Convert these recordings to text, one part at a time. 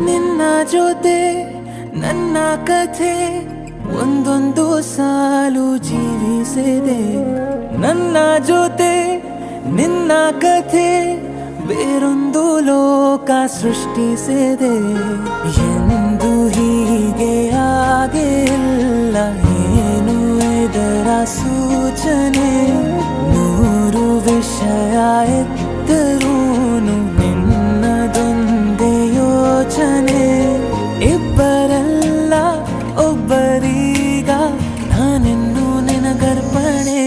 ನಿನ್ನ ಜೊತೆ ನನ್ನ ಕಥೆ ಒಂದೊಂದು ಸಾಲು ಜೀವಿಸಿದೆ. ನನ್ನ ಜೊತೆ ನಿನ್ನ ಕಥೆ ಬೇರೊಂದು ಲೋಕ ಸೃಷ್ಟಿಸಿದೆ. ಎಂದು ಹೀಗೆ ಆಗಿಲ್ಲ, ಏನು ಇದರ ಸೂಚನೆ? ನೂರು ವಿಷಯ ಎತ್ತರೂನು ನಿನ್ನದೊಂದೇ ಯೋಚನೆ. ಇಬ್ಬರಲ್ಲ ಒಬ್ಬರೀಗ ನಾನೆನ್ನು ನಿನಗರ್ಪಣೆ.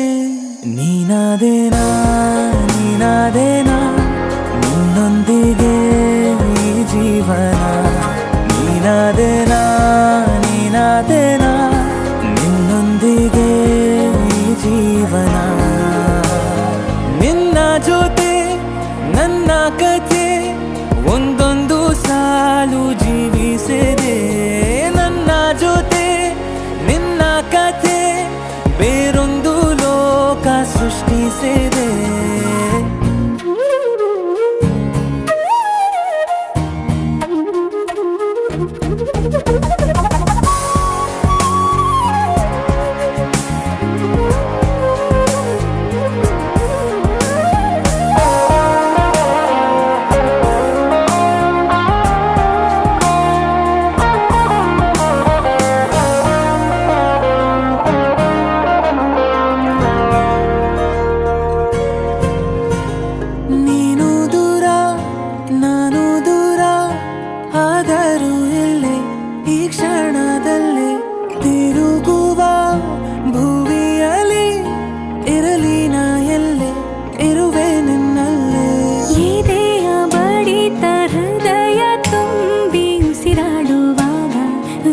ನೀನಾದೇನಾ ನೀನಾದೇನಾ ನಿನ್ನೊಂದಿಗೆ ಈ ಜೀವನ. ನೀನಾದೇನಾ ನೀನಾದೇನಾ ನಿನ್ನೊಂದಿಗೆ ಈ ಜೀವನ. ನಿನ್ನ ಜೊತೆ ನನ್ನ ಕಥೆ ಒಂದೊಂದು ಸಾಲು ಜೀವಿಸಿದೆ. ನನ್ನ ಜೊತೆ ನಿನ್ನ ಕಥೆ ಬೇರೊಂದು ಲೋಕ ಸೃಷ್ಟಿಸಿದೆ.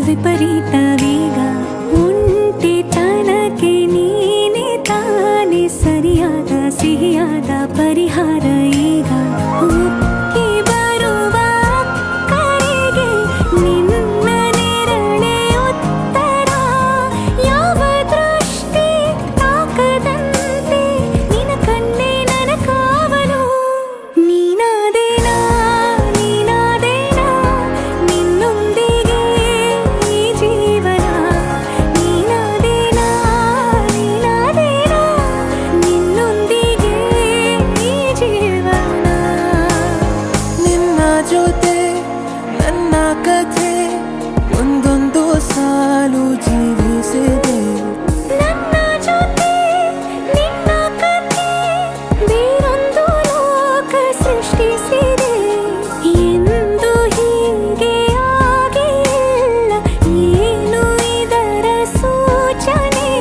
ವಿಪರೀತವೀಗ ಒಂಟಿತನಕ್ಕೆ ನೀನೆ ತಾನೆ ಸರಿಯಾದ ಸಿಹಿಯಾದ ಪರಿಹಾರ ಈಗ. ಉಕ್ಕಿ ಬರುವ ಕರೆಗೆ ನಿನ್ನ ನೆರಳೆ ಉತ್ತರ. ಯಾವ ದೃಷ್ಟಿ ತಾಕದಂತೆ ನಿನ ಕಣ್ಣೆ ನನ್ನ ಕಾವಲು. ನೀನಾದೇನಾ ನೀನಾದೇನಾ ನಿನ್ನೊಂದಿಗೆ ಈ ಜೀವನ. ನೀನಾದೇನಾ ನೀನಾದೇನಾ ನಿನ್ನೊಂದಿಗೆ ಈ ಜೀವನ. ನಿನ್ನ ಜೊತೆ ನನ್ನ ಕಥೆ ಒಂದೊಂದು ಸಾಲು ಜೀವಿಸಿದೆ. ನನ್ನ ಜೊತೆ ನಿನ್ನ ಕಥೆ ಬೇರೊಂದು ಲೋಕ ಸೃಷ್ಟಿಸಿದೆ. ಎಂದು ಹೀಗೆ ಆಗಿಲ್ಲ, ಏನು ಇದರ ಸೂಚನೆ?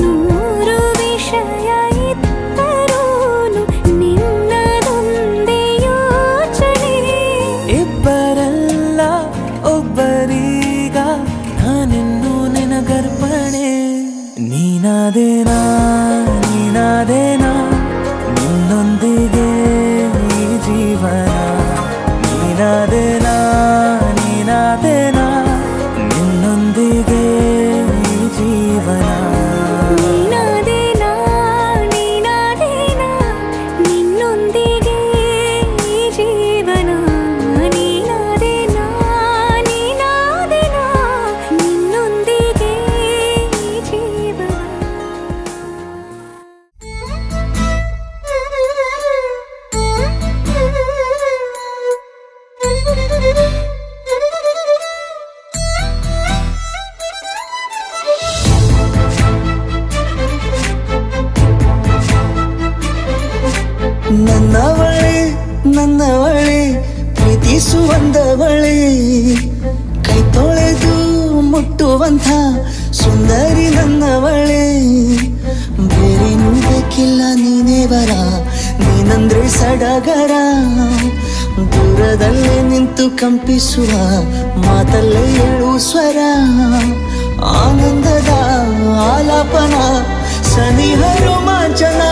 ನೂರು ವಿಷಯ ಇತ್ತರೂನು ನಿನ್ನದೊಂದೇ ಯೋಚನೆ. ಇಬ್ಬರಲ್ಲ ಒಬ್ಬರೀಗ ನಾನೆನ್ನು ನಿನಗರ್ಪಣೆ. ನೀನಾದೇನಾ ನೀನಾದೇನಾ ನಿನ್ನೊಂದಿಗೆ ಈ ಜೀವನ. ನೀನಾದೇನಾ ನೀನಾದೇನಾ ನಿನ್ನೊಂದಿಗೆ ಈ ಜೀವನ. ನೀನಾದೇನಾ ನೀನಾದೇನಾ ನಿನ್ನೊಂದಿಗೆ ಈ ಜೀವನ. ನೀನಾದೇನಾ ನೀನಾದೇನಾ ನಿನ್ನೊಂದಿಗೆ ಈ ಜೀವನ. ನನ್ನವಳೆ ನನ್ನವಳೆ ಪ್ರೀತಿಸುವಂದವಳೆ, ಕೈ ತೊಳೆದು ಮುಟ್ಟುವಂಥ ಸುಂದರಿ ನನ್ನವಳೆ. ಬೇರೇನೂ ಬೇಕಿಲ್ಲ ನೀನೇ ಬರ, ನೀನಂದ್ರೆ ಸಡಗರ. ದೂರದಲ್ಲೇ ನಿಂತು ಕಂಪಿಸುವ ಮಾತಲ್ಲೇ ಏಳು ಸ್ವರ. ಆನಂದದ ಆಲಾಪನ ಸನಿಹ ರೋಮಾಂಚನ.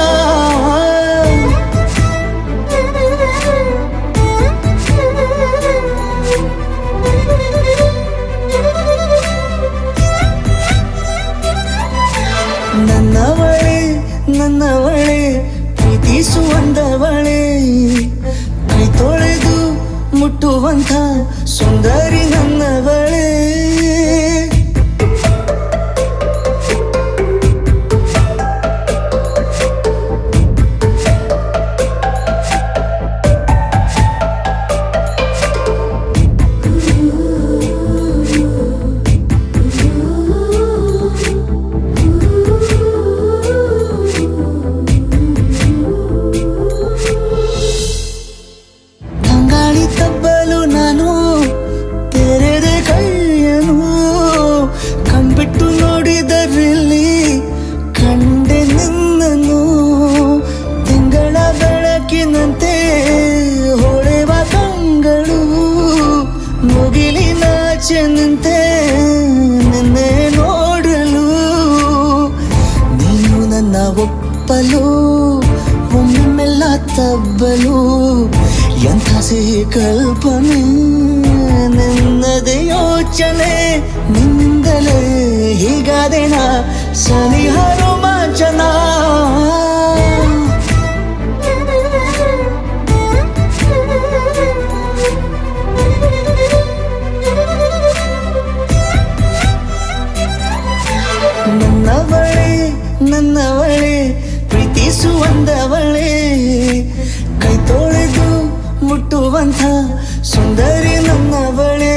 ನನ್ನವಳೆ ನನ್ನವಳೆ ಪ್ರೀತಿಸುವಂದವಳೆ, ಕೈ ತೊಳೆದು ಮುಟ್ಟುವಂಥ ಸುಂದರಿ ನನ್ನವಳೇ. ತಂಗಾಳಿ ತಬ್ಬಲು ನಾನು ತೆರೆದೆ ಕೈಯನು, ಕಣ್ಬಿಟ್ಟು ನೋಡಿದರಲ್ಲಿ ಕಂಡೆ ನಿನ್ನನು. ತಿಂಗಳ ಬೆಳಕಿನಂತೆ ಹೊಳೆವ ಕಂಗಳು, ಮುಗಿಲಿನಾಚೆ ನಿಂತೆ ನಿನ್ನೆ ನೋಡಲು. ನೀನು ನನ್ನ ಒಪ್ಪಲು ಒಮ್ಮೆಲ್ಲ ತಬ್ಬಲು, ಎಂಥ ಸಿಹಿ ಕಲ್ಪನೆ ನಿನ್ನದೇ ಯೋಚನೆ. ನಿನ್ನಿಂದಲೇ ಹೀಗಾದೆನ ಸನಿಹ ರೋಮಾಂಚನ. ನನ್ನವಳೇ ನನ್ನವಳೇ ಪ್ರೀತಿಸುವಂದವಳೇ, ಕೈ ತೊಳೆದು ಮುಟ್ಟುವಂಥ ಸುಂದರಿ ನನ್ನವಳೇ.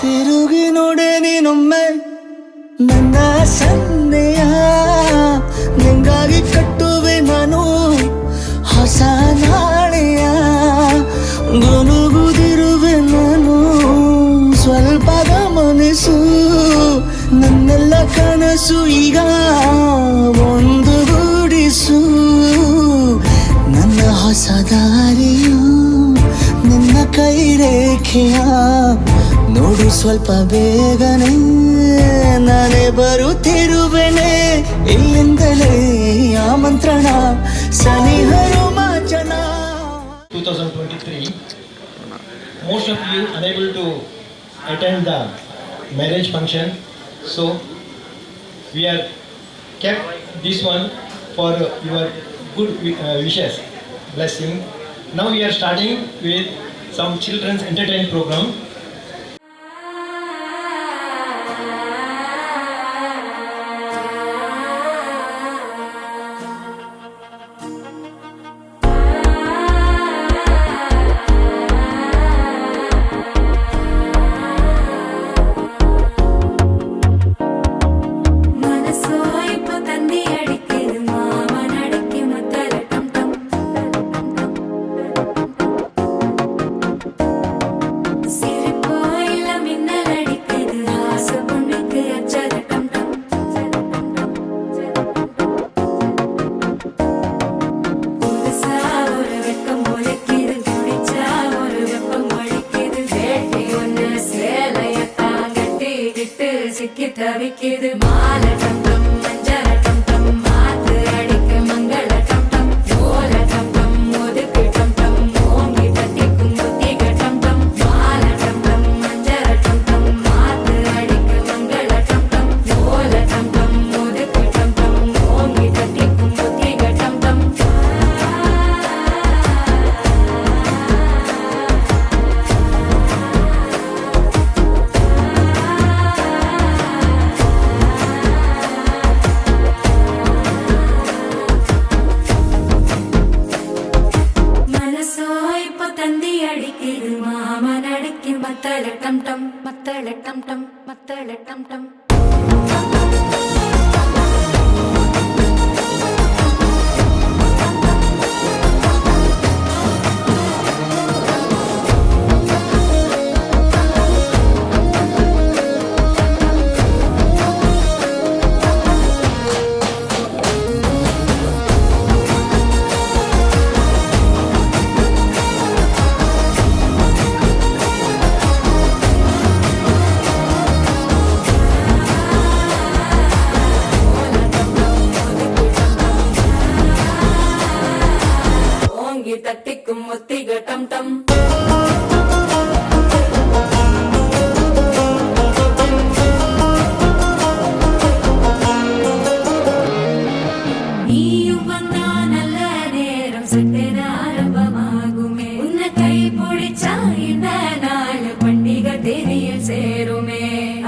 ತಿರುಗಿ ನೋಡೆ ನೀನೊಮ್ಮೆ ನನ್ನ ಸನ್ನೆಯ, ನಿಂಗಾಗಿ ಕಟ್ಟುವೆ ನಾನು ಹೊಸ ನಾಳೆಯ. ಗುನುಗುದಿರುವೆ ನಾನು ಸ್ವಲ್ಪ ಗಮನಿಸು, ನನ್ನೆಲ್ಲ ಕನಸು ಈಗ ಒಂದು ಗೂಡಿಸು. ನನ್ನ ಹೊಸ ದಾರಿಯು ನಿನ್ನ ಕೈ ರೇಖೆಯ ನೋಡು ಸ್ವಲ್ಪ ಬೇಗನೆ, ನಾನೇ ಬರುತ್ತಿರುವೆನೆ. ಇಲ್ಲಿಂದಲೇ ಆಮಂತ್ರಣ ಸನಿಹ ರೋಮಾಂಚನ. 2023, most of you unable to attend the marriage function, so we are kept this one for your good wishes, blessing. Now we are starting with some children's entertainment program. சிக்கி தவிக்குது மாலை டம் டம் மஞ்சள டம் டம் மாத்து அடிக்க மங்கள டம் டம் ஓல டம் டம் ஒதுக்கு டம் டம் ஓங்கி தட்டிக்கும் புத்திக டம் டம் மாலை டம் டம் மஞ்சள டம் டம் மாத்து அடிக்க மங்கள டம் டம் ஓல டம் டம் ஒதுக்கு டம் டம் ஓங்கி தட்டிக்கும் புத்திக டம் டம். மத்தள டம் டம் மத்தள டம் டம் மத்தள டம் டம். தித்திக்கும் முத்திக டம் டம் நீயும் வந்தா நல்ல நேரம் சட்டென ஆரம்பமாகுமே உன்னை கை பிடிச்சா இந்த நாள் பண்டிகை தேதியில் சேருமே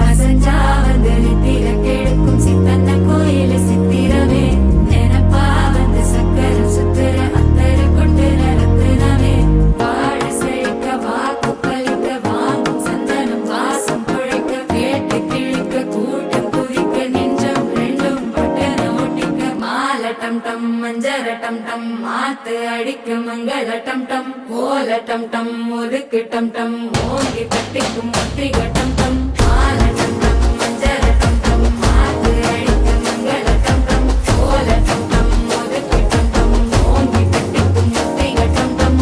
அசஞ்சா வந்து நித்திர கெடுக்கும் சித்தன்ன கோயில சித்திரமே நினப்பா வந்து சக்கரம் சுத்துற அத்தர கொண்டு ரத்தினமே வாழ செழிக்க வாக்கு பலிக்க வாங்கும் சந்தனம் வாசம் பொழைக்க கேட்டு கிழிக்க கூட்டம் குதிக்க நெஞ்சம் ரெண்டும் பட்டன ஒட்டிக்க மாலை டம் டம் மஞ்சர டம் டம் மாத்து அடிக்க மங்கள டம் டம் கோல டம் டம் ஒதுக்கு டம் டம் ஓங்கி தட்டிக்கும் முத்திக டம் டம் மாலை டம் டம் மஞ்சர டம் டம் மாத்து அடிக்க மங்கள டம் டம் கோல டம் டம் ஒதுக்கு டம் டம் ஓங்கி தட்டிக்கும் முத்திக டம் டம்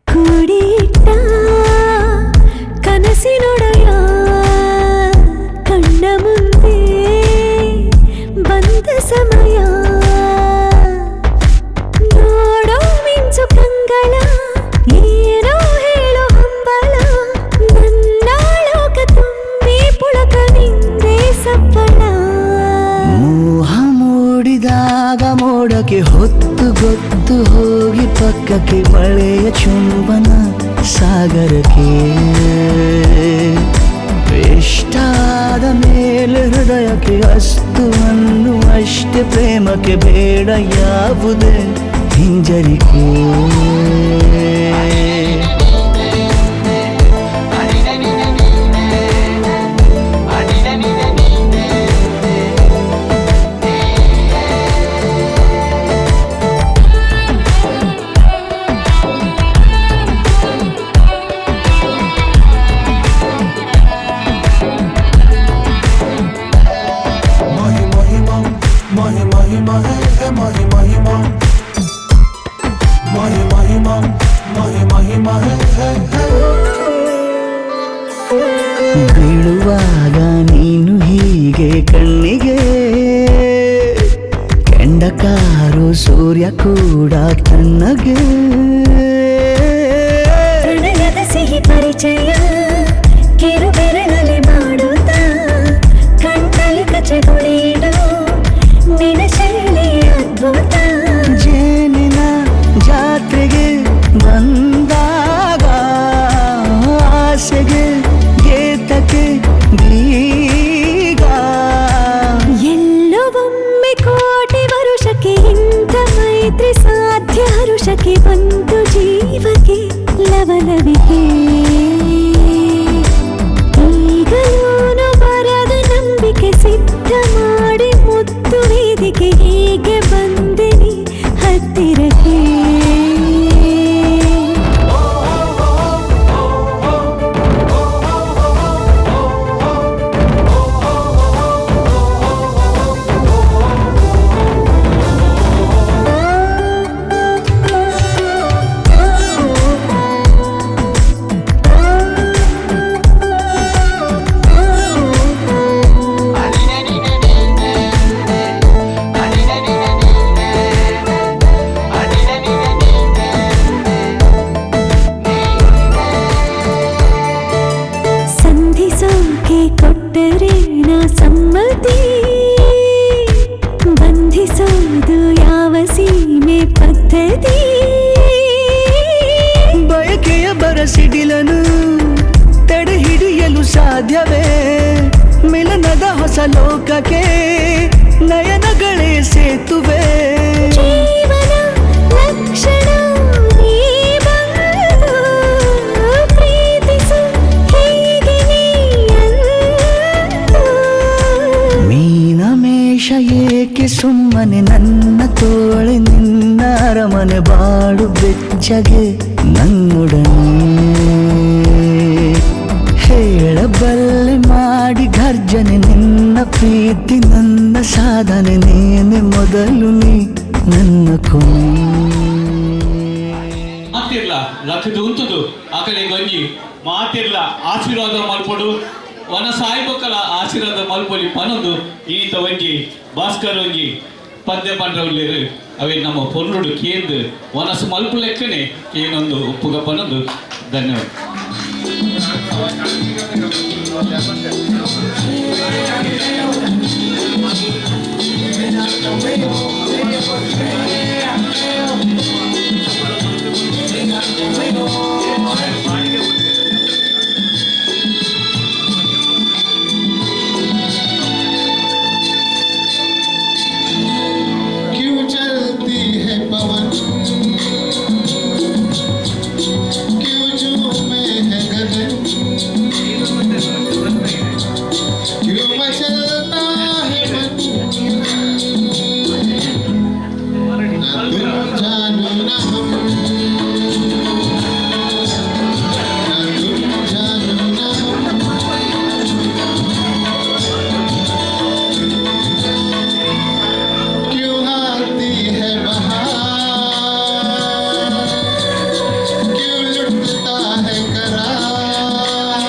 ಕೂಡಿಟ್ಟ ಕನಸಿನೊಡೆಯ ಕಣ್ಣ ಮುಂದೆ ಬಂದ ಸಮಯ ನೋಡೋ ಮಿಂಚು ಕಂಗಳ ಏನೋ ಹೇಳೋ ಹಂಬಲ ನನ್ನ ಲೋಕ ತುಂಬಿ ಪುಳಕ ನಿಂದೆ ಸಪ್ಪಳ ಮೋಹ ಮೂಡಿದಾಗ ಮೋಡಕ್ಕೆ ಹೊತ್ತು ಗೊತ್ತು ಹೋಗಿ ಪಕ್ಕಕ್ಕೆ ಮಳೆಯ ಚುಂಬನ ಸಾಗರಕ್ಕೆ ಇಷ್ಟಾದ ಮೇಲೆ ಹೃದಯಕ್ಕೆ ಅಸ್ತು ಅನ್ನುವಷ್ಟೇ ಪ್ರೇಮಕ್ಕೆ ಬೇಡ ಯಾವುದೇ ಹಿಂಜರಿಕೆ ಬೀಳುವಾಗ ನೀನು ಹೀಗೆ ಕಣ್ಣಿಗೆ ಕೆಂಡಕಾರು ಸೂರ್ಯ ಕೂಡ ತಣ್ಣಗೆ ಪ್ರಣಯದ ಸಿಹಿ ಪರಿಚಯ ಕಿರು ಬೆರಳಲ್ಲಿ ಮಾಡುತ್ತಾ ಕಣ್ಣಲ್ಲಿ ಕಚಗುಳಿಡು ನಿನ ಶೈಲಿ ಅದ್ಭುತ ಜೇನಿನ ಜಾತ್ರೆಗೆ ಬಂದಾಗ ಆಸೆಗೆ ಗೇತಕ್ಕೆ ಬೀಗ ಎಲ್ಲೋ ಒಮ್ಮೆ ಕೋಟಿ ವರುಷಕ್ಕೆ ಇಂಥ ಮೈತ್ರಿ ಸಾಧ್ಯ ಹರುಷಕ್ಕೆ ಬಂತು ಜೀವಕ್ಕೆ ಲವಲವಿಕೆ ಈಗಲೂನು ಬರದ ನಂಬಿಕೆ ಸಿದ್ಧ ಮಾಡಿ ಮುತ್ತು ವೇದಿಕೆ ಹೀಗೆ ಬಂದಿನಿ ಹತ್ತಿರಕ್ಕೆ ಸಂಧಿಸೋಕೆ ಕೊಟ್ಟರೆ ನಾ ಸಮ್ಮತಿ ಬಂಧಿಸೋದು ಯಾವ ಸೀಮೆ ಪದ್ಧತಿ ಬಯಕೆಯ ಬರಸಿಡಿಲನು ತಡೆ ಹಿಡಿಯಲು ಸಾಧ್ಯವೇ ಮಿಲನದ ಹೊಸ ಲೋಕಕ್ಕೆ ನಯನಗಳೇ ಸೇತುವೆ ಜೀವನ ಲಕ್ಷಣ ನೀ ಬಂದು ಪ್ರೀತಿಸು ಹೀಗೆ ಮನೆ ನನ್ನ ತೋಳೆ ನಿನ್ನ ಅರಮನೆ ಬಾಡು ಬೆಚ್ಚಗೆ ನನ್ನೊಡನೆ ಹೇಳಬಲ್ಲೆ ಮಾಡಿ ಘರ್ಜನೆ ನಿನ್ನ ಪ್ರೀತಿ ನನ್ನ ಸಾಧನೆ ನೇನೆ ಮೊದಲು ನೀ ನನ್ನ ಕೊನೆ ಮಾತಿರ್ಲ ಲಕ್ಕದು ಉಂಟುದು ಆಕಡೆ ಗಂಜಿ ಮಾತಿರ್ಲ ಆಶೀರ್ವಾದ ಮಲ್ಪಡು ವನ ಸಾಯಿಬಕ್ಕಲ ಆಶೀರ್ವಾದ ಮಲ್ಪೊಲಿ ಪನೊಂದು ಈತ ಒಂಜಿ ಭಾಸ್ಕರ್ ಒಂಜಿ ಪದ್ಯ ಪಂಡ್ರವುಳ್ಳೇರು ಅವೇ ನಮ್ಮ ಪೊರ್ಲುಡು ಕೇಂದು ವನಸು ಮಲ್ಪು ಲೆಕ್ಕನೆ ಏನೊಂದು ಉಪ್ಪುಗ ಪನೊಂದು ಧನ್ಯವಾದ. क्यों चलती है पवन, क्यों झूमे है गगन, क्यों मचलता है मन, न तुम जानो न हम, न तुम जानो न हम, क्यों आती है बहार, क्यों लुटता है करार,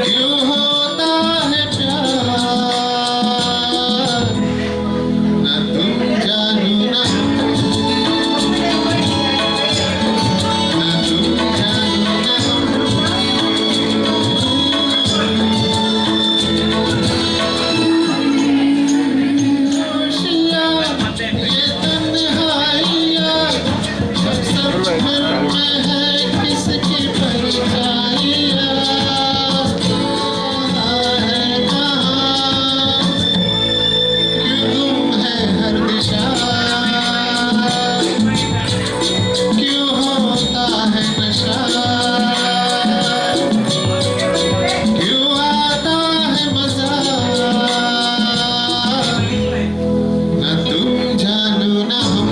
क्यों होता है प्यार, न तुम जानो न हम, न तुम जानो न हम। खुशियाँ ये तन्हाइयाँ सब सब घर में है किसकी परछाइयाँ, कहाँ है कहाँ, क्यों गुम है हर दिशा, क्यों होता है नशा, क्यों आता है मजा, न तुम जानो न हम,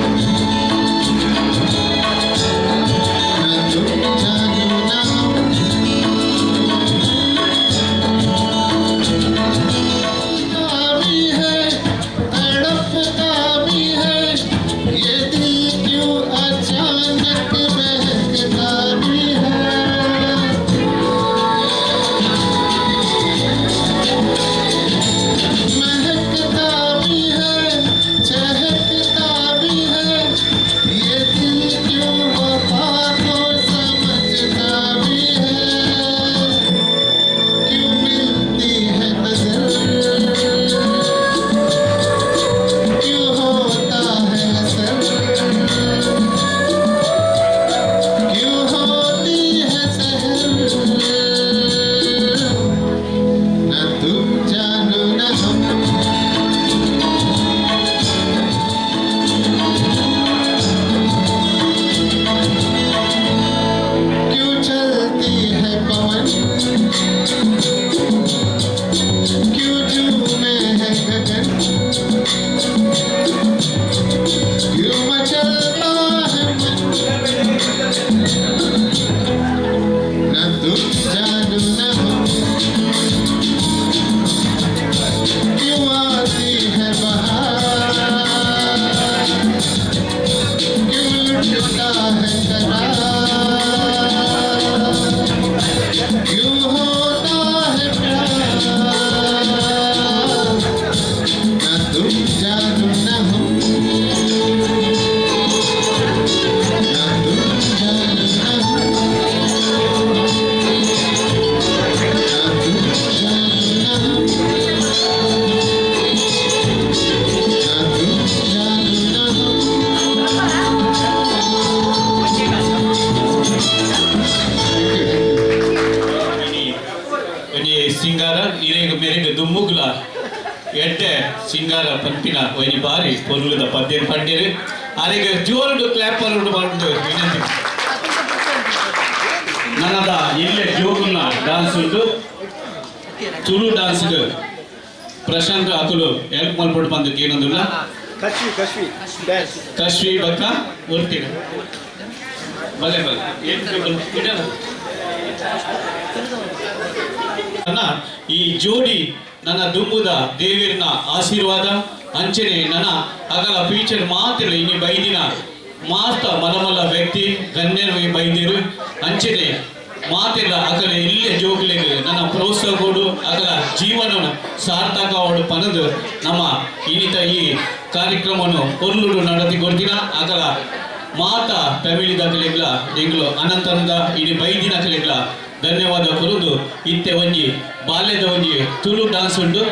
न तुम जानो न हम। भी है तड़पता भी है ये दिल, क्यों अचानक बहकता भी है, महकता भी है चहकता भी है ये दिल, क्यों वफा को समझता भी है, क्यों मिलती है नजर, क्यों होता है असर, क्यों होती है सहर, न तुम जानो न हम, क्यों चलती है पवन, क्यों झूमे है गगन, क्यों मचलता है मन, न तुम जानो न हम, क्यों आती है बहार, क्यों लुटता है करार, क्यों होता है प्यार, न तुम जानो न हम, न तुम जानो न हम, न तुम जानो न हम, न तुम जानो न हम। ಒಂಜಿ ಸಿಂಗಾರ ಇರೇಗ ಮೇರೆಗ ದುಮ್ಮುಗ್ಲ ಎಡ್ಡೆ ಸಿಂಗಾರ ಪಂಪಿನ ಒಂಜಿ ಬಾರಿ ಪೊರ್ಲುದ ಪದ್ಯ ಪಂಡೇರು ಅರೆಗ ಜೋರುಡು ಕ್ಲಾಪ್ ಪರುಡು ಬಂದು ವಿನಂತಿ. ನನ್ನದ ಇಲ್ಲೇ ಜೋಗುಲ್ನ ಡಾನ್ಸ್ ಉಂಟು ತುಳು ಡಾನ್ಸ್ಗೆ ಪ್ರಶಾಂತ್ ಅಕುಲು ಹೆಲ್ಪ್ ಮಾಡ್ಬಿಟ್ಟು ಬಂದಕ್ಕೆ ಏನಂದಿಲ್ಲ Kashvi, dance. ಕಶ್ವಿ ಬಕ್ಕ ಓದ್ತೀನಿ ಬಲೆ ಬಲೆ ಈ ಜೋಡಿ ನನ್ನ ದುಮ್ಮುದ ದೇವರಿನ ಆಶೀರ್ವಾದ ಅಂಚನೆ ನನ್ನ ಅಗಲ ಫ್ಯೂಚರ್ ಮಾತ್ರ ಇನಿ ಬೈದಿನ ಮಾಸ್ತ ಮಲಮಲ್ಲ ವ್ಯಕ್ತಿ ಗಣ್ಯರು ಬೈದಿರು ಅಂಚನೆ ಮಾತೆಲ್ಲ ಅಗಲ ಇಲ್ಲೇ ಜೋಗ್ಲಿಗೆ ನನ್ನ ಪ್ರೋತ್ಸಾಹ ಕೊಡು ಅಗಲ ಜೀವನ ಸಾರ್ಥಕ ಅವಡು ಪನದು ನಮ್ಮ ಇನ್ನಿತ ಈ ಕಾರ್ಯಕ್ರಮವನ್ನು ಕೊಲ್ಲುಡು ನಡೆಸಿಕೊಡ್ತೀನ ಅಗಲ ಮಾತ ಫ್ಯಾಮಿಲಿ ದಾಖಲೆಗಳ ಎಂಗ್ಲು ಅನಂತರದ ಇಡೀ ಬೈದಿನ ಕಲೆಗಳ ಧನ್ಯವಾದ ಕೊರುದು ಇತ್ತೆ ಒಂಜಿ ಬಾಲ್ಯದ ಒಂಜಿ ತುಳು ಡಾನ್ಸ್ ಉಂಟು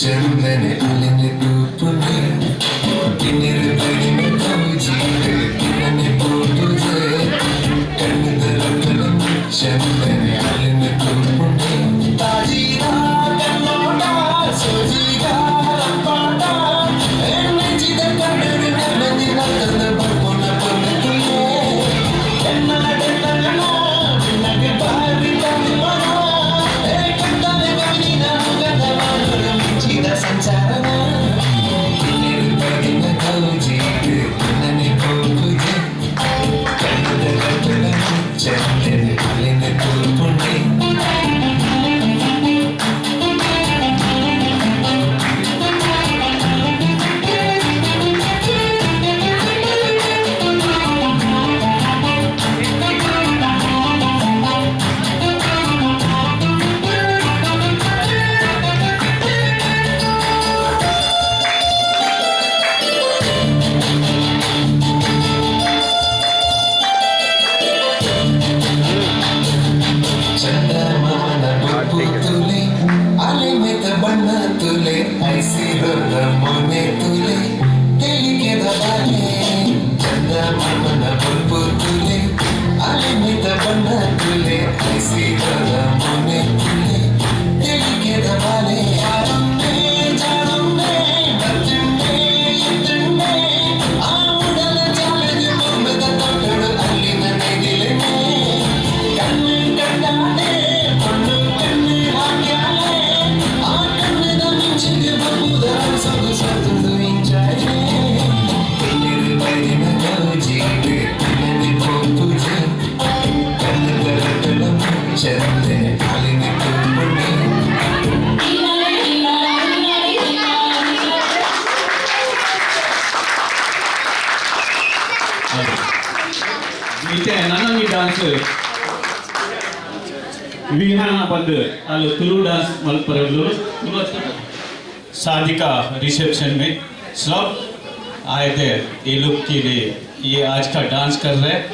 ചന്ദന അലഞ്ഞ തൂപ്പുണ്ട് കിണറ് പതിന പൂജിട്ട് കിണനെ പോട്ടുജ് കണ്ണുതലപ്പലം ചന്ദന അലഞ്ഞ തൂപ്പുണ്ട് താജീരാ കണ്ണോട സോജീരാ പാട എന്നെജിത കണ്ണുരു നനഞ്ഞി നത്തന്ന പർപ്പൊന്ന പൊന്നതുലേ എന്നാടെ തങ്ങന പിന്നಗೆ ಬಾರಿ ತಮ್ಮನ ಏಕಂತನೆ ಗಮನಿನ ಮುಗದವನ ಮಿಂಚಿದ ಸಂಚಾರನ ನಿರುಪದಿನ ಕೌಜಿಗೆ ನನ್ನೆ ಹೋಗುದೆ ಕಣ್ಣದ ಕಟ್ಟಲ ಚಂದನ ಅಲ್ಲಿನ ತೂಪುಂಡೆ ಚಂದಮಾನ ಬೊಬ್ಬು ತುಲೆ ಅಲೆ ಮೆತ ಬಣ್ಣ ತುಲೆ ಐಸಿರದ ಮೊನೆ ತುಲೆ ತೆಲಿಗೆದ ಬಾಲೆ ಚಂದಮಾಮನ ಬೊಬ್ಬು ತುಲೆ ಅಲೆ ಮೆತ ಬಣ್ಣ ತುಲೆ ಐಸಿರದ ಮೊನೆ ತುಲೆ ತೆಲಿಗೆದ ಬಾಲೆ ಯಾರೊಂದೇ ಜಾರೊಂದೇ ಬರ್ತಿಂಡೆ ಇದ್ದಂಡೆ ಆ ಉಡಲ ಜಾಲಗೆ ಬೊಂಬದ ತೊಟ್ಟಳು ಅಲ್ಲಿನ ನೆದಿಲೆನೆ ಕಣ್ಣು ಕಂಡಾನೆ ಕಣ್ಣು ಕಣ್ಣು ಹಾಕ್ಯಾಲೆ ಆ ಕಣ್ಣದ ಮಿಂಚಿಗೆ ಬಬ್ಬುದ ಸೊಗು ಸೊಗದು ಇಂಚಾಲೆ ಇನ್ನಿರು ಬೈದಿನ ಕೌಜಿಗೆ ನನ್ನೆ ಪೋಪುಜೆ ಕಣ್ಣದ ರಟ್ಟಲ ಚಂದೆ ಅಲಿನ ತೂಪುಂಡೆ ಇತ್ತೆ ನನಗೆ ಡಾನ್ಸ್ ವಿಹಾನ ಬಂದು ಅಲ್ಲಿ ತುಳು डांस मलपरलू शादी का रिसेप्शन में सब आए थे ये लोग के लिए ये आज का डांस कर रहे हैं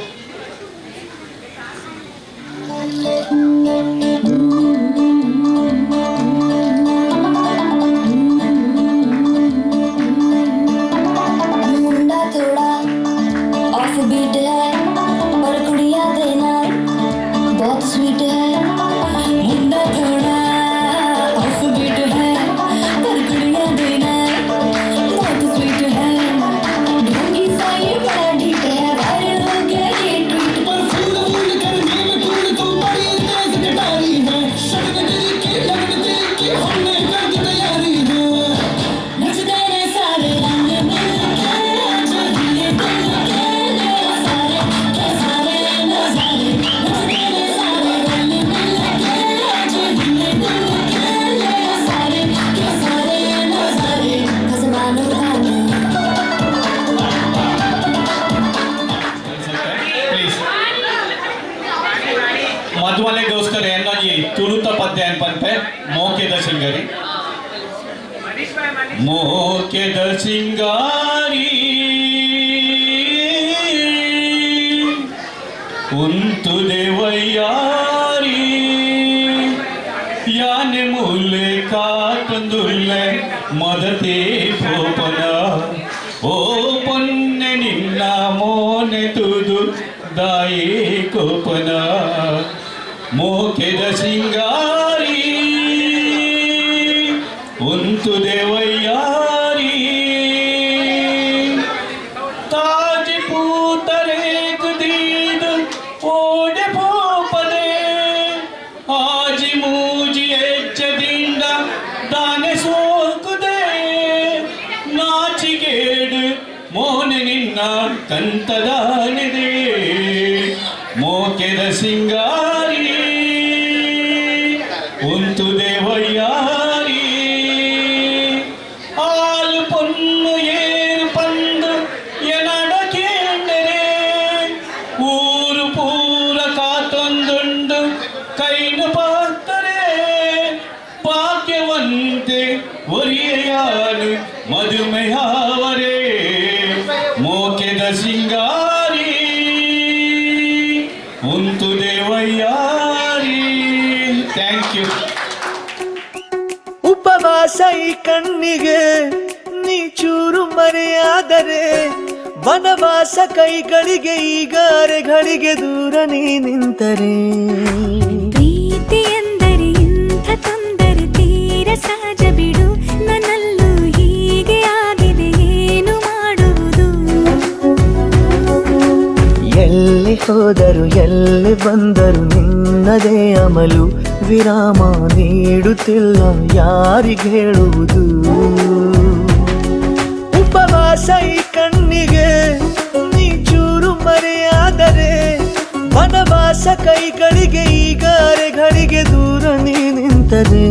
मुंडा थोड़ा ऑफ बीट है पर कुड़िया देना बहुत स्वीट है मुंडा थोड़ा ऑफ बीट है पर कुड़िया देना बहुत स्वीट है ढोंगी सा ये बड़ा ढीठ है वायरल हो गया ये ट्वीट पर फूल फूल कर नीम फूल तो बड़ी तेज कटारी है शगन के लगन देख के हमने कर दी तैयारी है नचते ने सारे रंग मिल के आज दिले दिल के ले सारे नजारे नचते ने सारे रंग मिल के आज दिले दिल के ले सारे नजारे खजमानो गाने प्लीज मधुमಲೆಗೋಸ್ಕರ ಎನ್ನೊಂಜಿ ತುಳುತ ಪದ್ಯ ಅನ್ಪಂತೆ ಮೋಕೆದ ಸಿಂಗರಿ ಮೋಕೆದ ಸಿಂಗಾರಿ ಉಂತು ದೇವಯ್ಯ ದಾಯೇ ಕೋಪನ ಮೋಕೆದ ಸಿಂಗಾರಿ ಉಂತು ದೇವಯ್ಯಾರಿ ತಾಜಿ ಪೂತರೆ ಕುದೀದ ಓಡೆ ಪೋಪದೆ ಆಜಿ ಮೂಜಿ ಎಚ್ಚದಿಂದ ದಾನೆ ಸೋಕುದೆ ನಾಚಿಗೇಡು ಮೋನೆ ನಿನ್ನ ಕಂತದಾನಿದೆ ಮೋಕೆದ ಸಿಂಗಾರಿ ಉಂತು ದೇವಯ್ಯಾರಿ ಆಲು ಪೊನ್ನು ಏರು ಪಂದು ಎನಡ ಕೇಂದರೆ ಊರು ಪೂರ ಕಾತೊಂದುಂಡು ಕೈನು ಪಾತ್ತರೆ ಭಾಗ್ಯವಂತೆ ಒರಿಯಾನು ಮಧುಮೆಯಾವರೇ ಮೋಕೆದ ಸಿಂಗಾರಿ ಉಂತು ದೇವಯ್ಯಾರಿ. Thank you. ಉಪವಾಸ ಈ ಕಣ್ಣಿಗೆ ನೀ ಚೂರು ಮರೆಯಾದರೆ ವನವಾಸ ಕೈಗಳಿಗೆ ಈಗ ಅರೆಗಳಿಗೆ ದೂರ ನೀ ನಿಂತರೆ ಪ್ರೀತಿ ಎಂದರೆ ಇಂಥ ತೊಂದರೆ ತೀರ ಸಹಜ ಬಿಡು ನನ್ನಲ್ಲೂ ಹೀಗೆ ಆಗಿದೆ ಏನು ಮಾಡುವುದು ಎಲ್ಲಿ ಹೋದರು ಎಲ್ಲಿ ಬಂದರು ನಿನ್ನದೇ ಅಮಲು ವಿರಾಮ ನೀಡುತ್ತಿಲ್ಲ ಯಾರಿಗೆ ಹೇಳುವುದು ಉಪವಾಸ ಈ ಕಣ್ಣಿಗೆ ನೀ ಚೂರು ಮರೆಯಾದರೆ ವನವಾಸ ಕೈಗಳಿಗೆ ಈಗ ಅರೆಗಳಿಗೆ ದೂರ ನೀ ನಿಂತರೆ